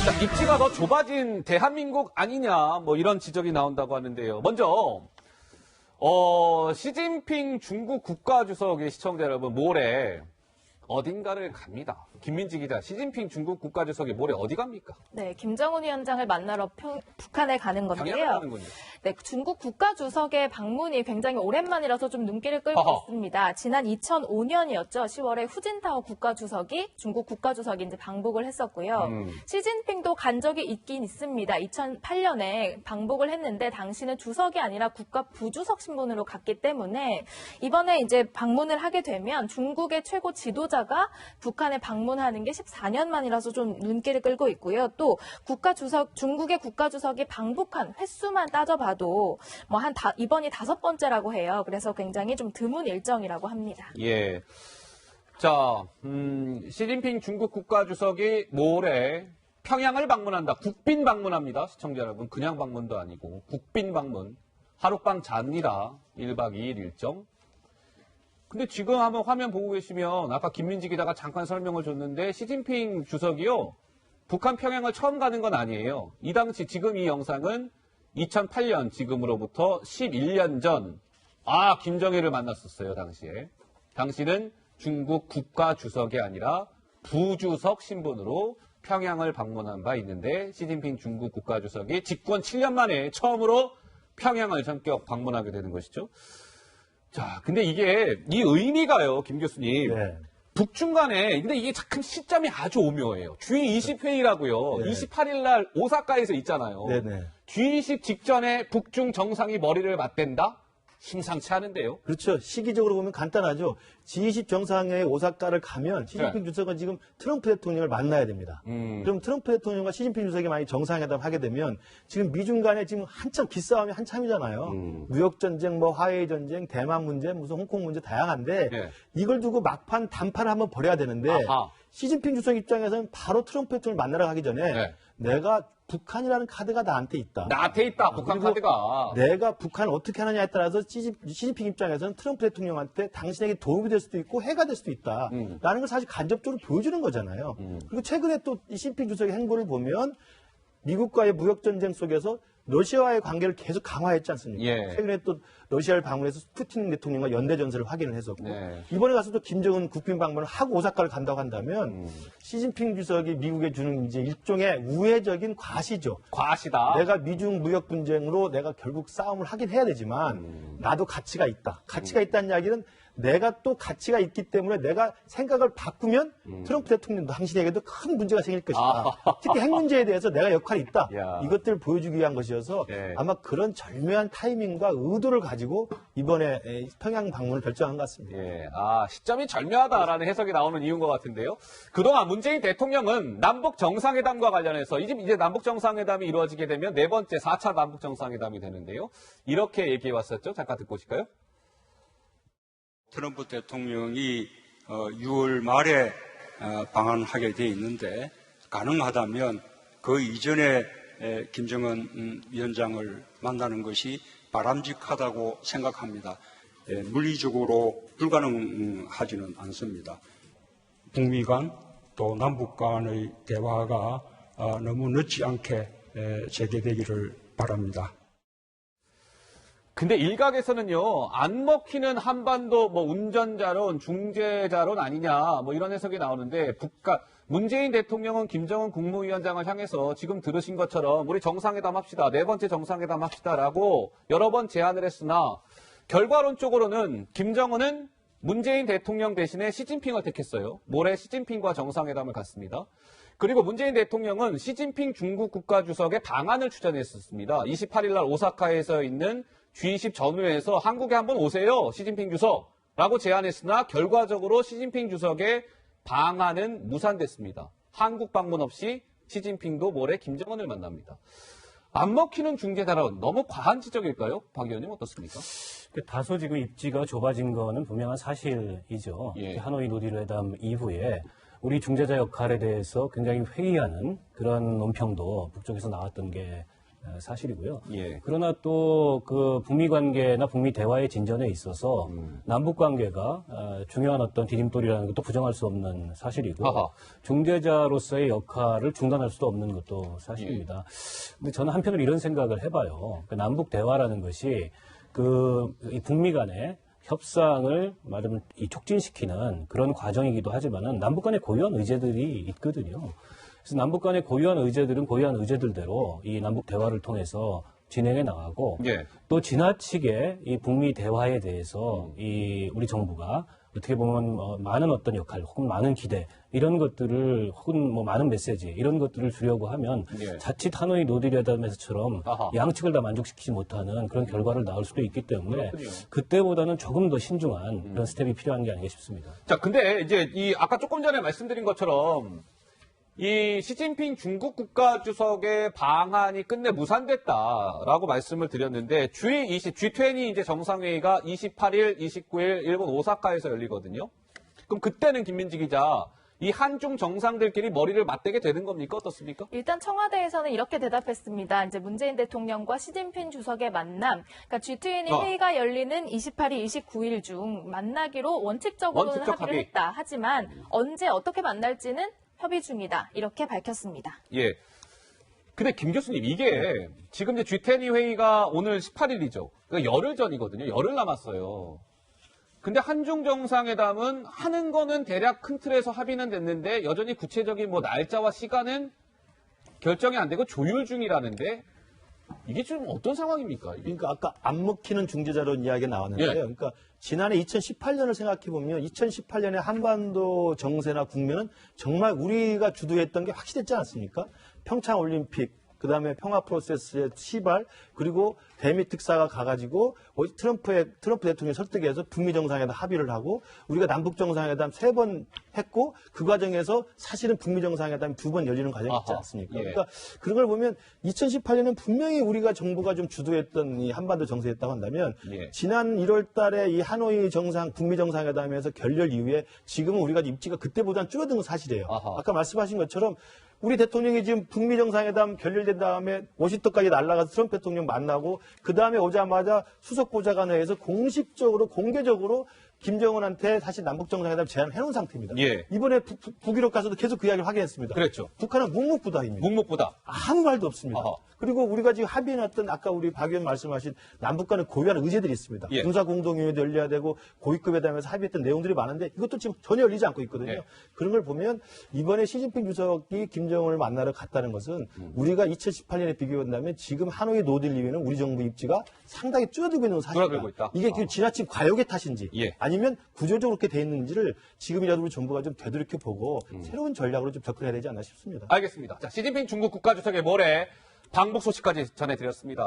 자, 입지가 더 좁아진 대한민국 아니냐, 뭐 이런 지적이 나온다고 하는데요. 먼저, 시진핑 중국 국가주석의 시청자 여러분, 모레 어딘가를 갑니다. 김민지 기자, 시진핑 중국 국가주석이 모레 어디 갑니까? 네, 김정은 위원장을 만나러 북한에 가는 평양을 건데요. 가는군요. 네, 중국 국가주석의 방문이 굉장히 오랜만이라서 좀 눈길을 끌고 있습니다. 지난 2005년이었죠. 10월에 후진타오 국가주석이 중국 국가주석이 이제 방북을 했었고요. 시진핑도 간 적이 있긴 있습니다. 2008년에 방북을 했는데 당시는 주석이 아니라 국가 부주석 신분으로 갔기 때문에 이번에 이제 방문을 하게 되면 중국의 최고 지도자가 북한에 방문하는 게 14년 만이라서 좀 눈길을 끌고 있고요. 또 중국의 국가주석이 방북한 횟수만 따져봐도 뭐 이번이 5번째라고 해요. 그래서 굉장히 좀 드문 일정이라고 합니다. 예. 자, 시진핑 중국 국가주석이 모레 평양을 방문한다. 국빈 방문합니다. 시청자 여러분. 그냥 방문도 아니고 국빈 방문. 하룻밤 잡니다. 1박 2일 일정. 근데 지금 한번 화면 보고 계시면 아까 김민지 기자가 잠깐 설명을 줬는데 시진핑 주석이요. 북한 평양을 처음 가는 건 아니에요. 이 당시 지금 이 영상은 2008년 지금으로부터 11년 전 김정일을 만났었어요. 당시에. 당시는 중국 국가주석이 아니라 부주석 신분으로 평양을 방문한 바 있는데 시진핑 중국 국가주석이 집권 7년 만에 처음으로 평양을 전격 방문하게 되는 것이죠. 자, 근데 이게 이 의미가요, 김 교수님. 네. 북중 간에 근데 이게 참 시점이 아주 오묘해요. G20 회의라고요. 네. 28일 날 오사카에서 있잖아요. 네네. G20 직전에 북중 정상이 머리를 맞댄다? 심상치 않은데요. 그렇죠. 시기적으로 보면 간단하죠. G20 정상회의 오사카를 가면 시진핑 주석은 지금 트럼프 대통령을 만나야 됩니다. 그럼 트럼프 대통령과 시진핑 주석이 만약 정상회담 하게 되면 지금 미중 간에 지금 한참 기싸움이 한참이잖아요. 무역전쟁, 뭐 화해전쟁, 대만 문제, 무슨 홍콩 문제 다양한데 네. 이걸 두고 막판 단판을 한번 벌여야 되는데 시진핑 주석 입장에서는 바로 트럼프 대통령을 만나러 가기 전에 네. 내가 북한이라는 카드가 나한테 있다. 나한테 있다, 북한 카드가. 내가 북한을 어떻게 하느냐에 따라서 시진핑 입장에서는 트럼프 대통령한테 당신에게 도움이 될 수도 있고 해가 될 수도 있다. 라는 걸 사실 간접적으로 보여주는 거잖아요. 그리고 최근에 또 시진핑 주석의 행보를 보면 미국과의 무역전쟁 속에서 러시아와의 관계를 계속 강화했지 않습니까? 예. 최근에 또 러시아를 방문해서 푸틴 대통령과 연대전선을 확인을 했었고 네. 이번에 가서 또 김정은 국빈 방문을 하고 오사카를 간다고 한다면 시진핑 주석이 미국에 주는 이제 일종의 우회적인 과시죠. 과시다. 내가 미중 무역 분쟁으로 내가 결국 싸움을 하긴 해야 되지만 나도 가치가 있다. 가치가 있다는 이야기는 내가 또 가치가 있기 때문에 내가 생각을 바꾸면 트럼프 대통령도 당신에게도 큰 문제가 생길 것이다. 특히 핵 문제에 대해서 내가 역할이 있다. 야. 이것들을 보여주기 위한 것이어서 네. 아마 그런 절묘한 타이밍과 의도를 가지고 이번에 평양 방문을 결정한 것 같습니다. 예, 시점이 절묘하다라는 해석이 나오는 이유인 것 같은데요. 그동안 문재인 대통령은 남북 정상회담과 관련해서 이제 남북 정상회담이 이루어지게 되면 4번째 4차 남북 정상회담이 되는데요. 이렇게 얘기해 왔었죠. 잠깐 듣고 오실까요? 트럼프 대통령이 6월 말에 방한하게 돼 있는데 가능하다면 그 이전에 김정은 위원장을 만나는 것이 바람직하다고 생각합니다. 물리적으로 불가능하지는 않습니다. 북미 간 또 남북 간의 대화가 너무 늦지 않게 재개되기를 바랍니다. 근데 일각에서는요, 안 먹히는 한반도 운전자론, 중재자론 아니냐, 이런 해석이 나오는데, 문재인 대통령은 김정은 국무위원장을 향해서 지금 들으신 것처럼 우리 정상회담 합시다, 4번째 정상회담 합시다라고 여러 번 제안을 했으나, 결과론적으로는 김정은은 문재인 대통령 대신에 시진핑을 택했어요. 모레 시진핑과 정상회담을 갖습니다. 그리고 문재인 대통령은 시진핑 중국 국가주석의 방한을 추천했었습니다. 28일 날 오사카에서 있는 G20 전후에서 한국에 한번 오세요, 시진핑 주석 라고 제안했으나 결과적으로 시진핑 주석의 방한은 무산됐습니다. 한국 방문 없이 시진핑도 모레 김정은을 만납니다. 안 먹히는 중재자론 너무 과한 지적일까요? 박 의원님 어떻습니까? 다소 지금 입지가 좁아진 거는 분명한 사실이죠. 예. 하노이 노딜회담 이후에 우리 중재자 역할에 대해서 굉장히 회의하는 그런 논평도 북쪽에서 나왔던 게 사실이고요. 예. 그러나 또 그 북미 관계나 북미 대화의 진전에 있어서 남북 관계가 중요한 어떤 디딤돌이라는 것도 부정할 수 없는 사실이고 아하. 중재자로서의 역할을 중단할 수도 없는 것도 사실입니다. 근데 저는 한편으로 이런 생각을 해봐요. 그 남북 대화라는 것이 이 북미 간의 협상을 말하면 촉진시키는 그런 과정이기도 하지만은 남북 간의 고유한 의제들이 있거든요. 그래서 남북 간의 고유한 의제들은 고유한 의제들대로 이 남북 대화를 통해서 진행해 나가고 예. 또 지나치게 이 북미 대화에 대해서 이 우리 정부가 어떻게 보면 많은 어떤 역할 혹은 많은 기대 이런 것들을 혹은 뭐 많은 메시지 이런 것들을 주려고 하면 예. 자칫 하노이 노딜회담에서처럼 아하. 양측을 다 만족시키지 못하는 그런 결과를 낳을 수도 있기 때문에 그렇군요. 그때보다는 조금 더 신중한 그런 스텝이 필요한 게 아닌가 싶습니다. 자, 근데 이제 아까 조금 전에 말씀드린 것처럼 이 시진핑 중국 국가주석의 방한이 끝내 무산됐다라고 말씀을 드렸는데 G20 이제 정상회의가 28일, 29일 일본 오사카에서 열리거든요. 그럼 그때는 김민지 기자 이 한중 정상들끼리 머리를 맞대게 되는 겁니까? 어떻습니까? 일단 청와대에서는 이렇게 대답했습니다. 이제 문재인 대통령과 시진핑 주석의 만남, 그러니까 G20 회의가 열리는 28일, 29일 중 만나기로 원칙적으로는 원칙적 합의를 합의. 했다. 하지만 언제 어떻게 만날지는 협의 중이다. 이렇게 밝혔습니다. 예. 근데 김 교수님, 이게 지금 이제 G20 회의가 오늘 18일이죠. 그러니까 열흘 전이거든요. 열흘 남았어요. 근데 한중 정상회담은 하는 거는 대략 큰 틀에서 합의는 됐는데 여전히 구체적인 뭐 날짜와 시간은 결정이 안 되고 조율 중이라는데 이게 좀 어떤 상황입니까? 이게? 그러니까 아까 안 먹히는 중재자론 이야기가 나왔는데요. 예. 그러니까 지난해 2018년을 생각해 보면 2018년에 한반도 정세나 국면은 정말 우리가 주도했던 게 확실했지 않습니까? 평창 올림픽, 그다음에 평화 프로세스의 시발, 그리고 대미 특사가 가가지고 트럼프 대통령 설득해서 북미 정상회담 합의를 하고 우리가 남북 정상회담 3번 했고 그 과정에서 사실은 북미 정상회담 2번 열리는 과정이 있지 아하, 않습니까? 예. 그러니까 그런 걸 보면 2018년은 분명히 우리가 정부가 좀 주도했던 이 한반도 정세였다고 한다면 예. 지난 1월 달에 이 하노이 북미 정상회담에서 결렬 이후에 지금은 우리가 입지가 그때보다는 줄어든 건 사실이에요. 아하. 아까 말씀하신 것처럼 우리 대통령이 지금 북미 정상회담 결렬된 다음에 워싱턴까지 날아가서 트럼프 대통령 만나고 그 다음에 오자마자 수석 보좌관회에서 공식적으로 공개적으로 김정은한테 사실 남북 정상회담 제안을 해놓은 상태입니다. 예. 이번에 북유럽 가서도 계속 그 이야기를 확인했습니다. 그랬죠. 북한은 묵묵부답입니다. 묵묵부답. 아무 말도 없습니다. 아하. 그리고 우리가 지금 합의해놨던 아까 우리 박 의원 말씀하신 남북 간의 고유한 의제들이 있습니다. 예. 군사공동위원회도 열려야 되고 고위급 회담에서 합의했던 내용들이 많은데 이것도 지금 전혀 열리지 않고 있거든요. 예. 그런 걸 보면 이번에 시진핑 주석이 김정은을 만나러 갔다는 것은 우리가 2018년에 비교한다면 지금 하노이 노딜 이후에는 우리 정부 입지가 상당히 줄어들고 있는 사실이다. 줄어들고 있다. 이게 지나친 과욕의 탓인지 예. 아니면 구조적으로 그렇게 돼 있는지를 지금이라도 우리 정부가 좀 되돌이켜보고 새로운 전략으로 좀 접근해야 되지 않나 싶습니다. 알겠습니다. 자, 시진핑 중국 국가주석의 모레 방북 소식까지 전해드렸습니다.